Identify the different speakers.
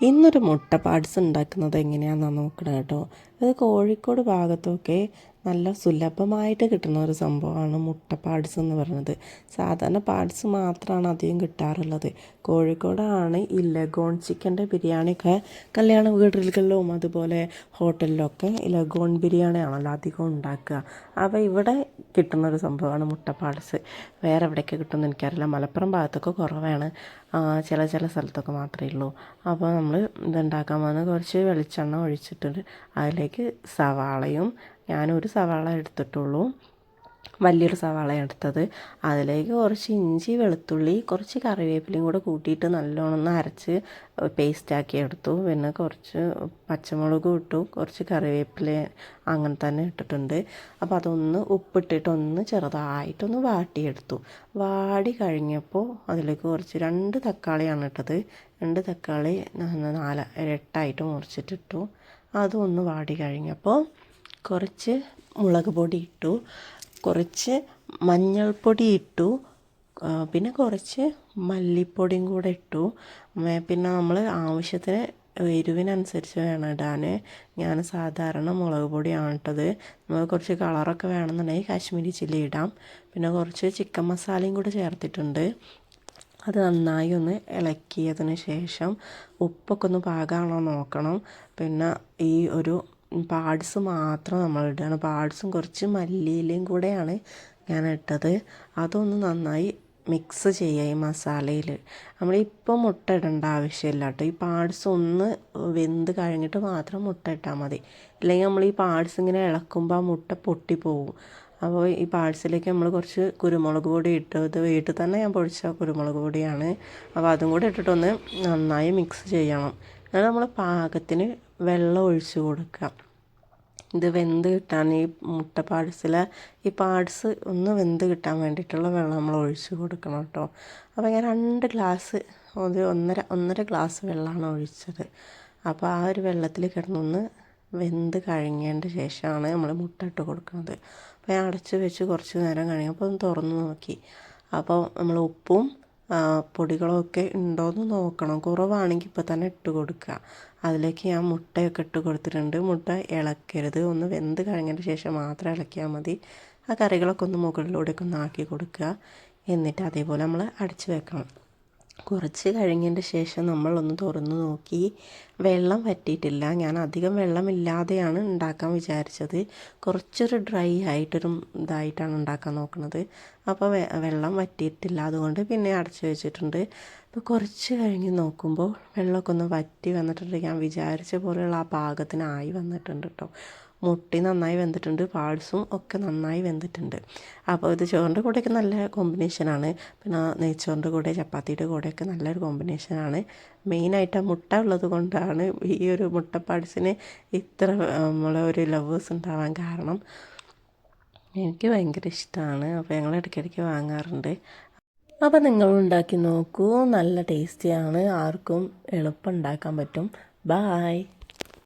Speaker 1: ഇന്നൊരു മുട്ട പാഡ്സ് ഉണ്ടാക്കുന്നത് എങ്ങനെയാണെന്ന് നോക്കണം കേട്ടോ. അത് കോഴിക്കോട് ഭാഗത്തൊക്കെ നല്ല സുലഭമായിട്ട് കിട്ടുന്ന ഒരു സംഭവമാണ് മുട്ട പാഡ്സ് എന്ന് പറയുന്നത്. സാധാരണ പാഡ്സ് മാത്രമാണ് അധികം കിട്ടാറുള്ളത്. കോഴിക്കോടാണ് ഈ ലഗോൺ ചിക്കൻ്റെ ബിരിയാണിയൊക്കെ കല്യാണ വീടുകളിലും അതുപോലെ ഹോട്ടലിലൊക്കെ ലഗോൺ ബിരിയാണിയാണല്ലോ അധികം ഉണ്ടാക്കുക. അപ്പോൾ ഇവിടെ കിട്ടുന്നൊരു സംഭവമാണ് മുട്ട പാഡ്സ്. വേറെ എവിടെയൊക്കെ കിട്ടുമെന്ന് എനിക്കറിയില്ല. മലപ്പുറം ഭാഗത്തൊക്കെ കുറവാണ്, ചില സ്ഥലത്തൊക്കെ മാത്രമേ ഉള്ളൂ. അപ്പോൾ നമ്മൾ ഇതുണ്ടാക്കാൻ പോകുന്നത് കുറച്ച് വെളിച്ചെണ്ണ ഒഴിച്ചിട്ടുണ്ട്. അതിലേക്ക് സവാളയും, ഞാനൊരു സവാള എടുത്തിട്ടുള്ളൂ, വലിയൊരു സവാള എടുത്തത്. അതിലേക്ക് കുറച്ച് ഇഞ്ചി വെളുത്തുള്ളി കുറച്ച് കറിവേപ്പിലയും കൂടെ കൂട്ടിയിട്ട് നല്ലോണം ഒന്ന് അരച്ച് പേസ്റ്റാക്കി എടുത്തു. പിന്നെ കുറച്ച് പച്ചമുളകും ഇട്ടു, കുറച്ച് കറിവേപ്പില അങ്ങനെ തന്നെ ഇട്ടിട്ടുണ്ട്. അപ്പോൾ അതൊന്ന് ഉപ്പിട്ടിട്ട് ഒന്ന് ചെറുതായിട്ടൊന്ന് വാട്ടിയെടുത്തു. വാടി കഴിഞ്ഞപ്പോൾ അതിലേക്ക് കുറച്ച് 2 തക്കാളിയാണ് ഇട്ടത്. 2 തക്കാളി 8 മുറിച്ചിട്ടിട്ടു. അതൊന്ന് വാടി കഴിഞ്ഞപ്പോൾ കുറച്ച് മുളക് പൊടി ഇട്ടു, കുറച്ച് മഞ്ഞൾപ്പൊടി ഇട്ടു, പിന്നെ കുറച്ച് മല്ലിപ്പൊടിയും കൂടെ ഇട്ടു. പിന്നെ നമ്മൾ ആവശ്യത്തിന് എരിവിനനുസരിച്ച് വേണം ഇടാൻ. ഞാൻ സാധാരണ മുളക് പൊടിയാണ് ഇട്ടത്. നമ്മൾ കുറച്ച് കളറൊക്കെ വേണമെന്നുണ്ടെങ്കിൽ കാശ്മീരി ചില്ലി ഇടാം. പിന്നെ കുറച്ച് ചിക്കൻ മസാലയും കൂടെ ചേർത്തിട്ടുണ്ട്. അത് നന്നായി ഒന്ന് ഇളക്കിയതിന് ശേഷം ഉപ്പൊക്കെ ഒന്ന് പാകമാണോ നോക്കണം. പിന്നെ ഈ ഒരു പാഡ്സ് മാത്രം നമ്മൾ ഇടുകയാണ്. പാഡ്സും കുറച്ച് മല്ലിയിലയും കൂടെയാണ് ഞാൻ ഇട്ടത്. അതൊന്ന് നന്നായി മിക്സ് ചെയ്യുക ഈ മസാലയിൽ. നമ്മളിപ്പോൾ മുട്ട ഇടേണ്ട ആവശ്യമില്ല കേട്ടോ. ഈ പാഡ്സ് ഒന്ന് വെന്ത് കഴിഞ്ഞിട്ട് മാത്രം മുട്ട ഇട്ടാൽ മതി. ഇല്ലെങ്കിൽ നമ്മൾ ഈ പാഡ്സ് ഇങ്ങനെ ഇളക്കുമ്പോൾ ആ മുട്ട പൊട്ടിപ്പോവും. അപ്പോൾ ഈ പാഡ്സിലേക്ക് നമ്മൾ കുറച്ച് കുരുമുളക് പൊടി ഇട്ടു. ഇത് വീട്ടിൽ തന്നെ ഞാൻ പൊടിച്ച കുരുമുളക് പൊടിയാണ്. അപ്പോൾ അതും കൂടെ ഇട്ടിട്ടൊന്ന് നന്നായി മിക്സ് ചെയ്യണം. എന്നാൽ നമ്മൾ പാകത്തിന് വെള്ളം ഒഴിച്ച് കൊടുക്കുക. ഇത് വെന്ത് കിട്ടാൻ ഈ മുട്ട പാഡ്സിലെ ഈ പാഡ്സ് ഒന്ന് വെന്ത് കിട്ടാൻ വേണ്ടിയിട്ടുള്ള വെള്ളം നമ്മൾ ഒഴിച്ച് കൊടുക്കണം കേട്ടോ. അപ്പോൾ ഞാൻ 2 ഗ്ലാസ്, ഒരു ഒന്നര ഗ്ലാസ് വെള്ളമാണ് ഒഴിച്ചത്. അപ്പോൾ ആ ഒരു വെള്ളത്തിൽ കിടന്നൊന്ന് വെന്ത് കഴിഞ്ഞതിൻ്റെ ശേഷമാണ് നമ്മൾ മുട്ട ഇട്ട് കൊടുക്കുന്നത്. അപ്പോൾ ഞാൻ അടച്ച് വെച്ച് കുറച്ച് നേരം കഴിഞ്ഞപ്പോൾ ഒന്ന് തുറന്ന് നോക്കി. അപ്പോൾ നമ്മൾ ഉപ്പും പൊടികളൊക്കെ ഉണ്ടോയെന്ന് നോക്കണം. കുറവാണെങ്കിൽ ഇപ്പോൾ തന്നെ ഇട്ട് കൊടുക്കുക. അതിലേക്ക് ഞാൻ മുട്ടയൊക്കെ ഇട്ട് കൊടുത്തിട്ടുണ്ട്. മുട്ട ഇളക്കരുത്, ഒന്ന് വെന്ത് കഴിഞ്ഞതിന് ശേഷം മാത്രം ഇളക്കിയാൽ മതി. ആ കറികളൊക്കെ ഒന്ന് മുകളിലൂടെയൊക്കെ ഒന്ന് ആക്കി കൊടുക്കുക. എന്നിട്ട് അതേപോലെ നമ്മൾ അടച്ച് വെക്കണം. കുറച്ച് കഴിഞ്ഞതിൻ്റെ ശേഷം നമ്മളൊന്ന് തുറന്ന് നോക്കി. വെള്ളം വറ്റിയിട്ടില്ല. ഞാൻ അധികം വെള്ളമില്ലാതെയാണ് ഉണ്ടാക്കാൻ വിചാരിച്ചത്. കുറച്ചൊരു ഡ്രൈ ആയിട്ടൊരു ഇതായിട്ടാണ് ഉണ്ടാക്കാൻ നോക്കുന്നത്. അപ്പോൾ വെള്ളം വറ്റിയിട്ടില്ല, അതുകൊണ്ട് പിന്നെ അടച്ചു വെച്ചിട്ടുണ്ട്. അപ്പോൾ കുറച്ച് കഴിഞ്ഞ് നോക്കുമ്പോൾ വെള്ളമൊക്കെ ഒന്ന് വറ്റി വന്നിട്ടുണ്ട്. ഞാൻ വിചാരിച്ച പോലെയുള്ള ആ പാകത്തിനായി വന്നിട്ടുണ്ട് കേട്ടോ. മുട്ടി നന്നായി വെന്തിട്ടുണ്ട്, പാഡ്സും ഒക്കെ നന്നായി വെന്തിട്ടുണ്ട്. അപ്പോൾ ഇത് ചോറിൻ്റെ കൂടെയൊക്കെ നല്ല കോമ്പിനേഷനാണ്. പിന്നെ നെയ്ച്ചോറിൻ്റെ കൂടെ ചപ്പാത്തിയുടെ കൂടെയൊക്കെ നല്ലൊരു കോമ്പിനേഷനാണ്. മെയിനായിട്ട് ആ മുട്ട ഉള്ളത് കൊണ്ടാണ് ഈ ഒരു മുട്ട പാഡ്സിന് ഇത്ര ഒരു ലവേഴ്സ് ഉണ്ടാവാൻ കാരണം. എനിക്ക് ഭയങ്കര ഇഷ്ടമാണ്. അപ്പോൾ ഞങ്ങൾ ഇടയ്ക്കിടയ്ക്ക് വാങ്ങാറുണ്ട്. അപ്പോൾ നിങ്ങൾ ഉണ്ടാക്കി നോക്കൂ, നല്ല ടേസ്റ്റിയാണ്, ആർക്കും എളുപ്പം ഉണ്ടാക്കാൻ പറ്റും. ബായ്.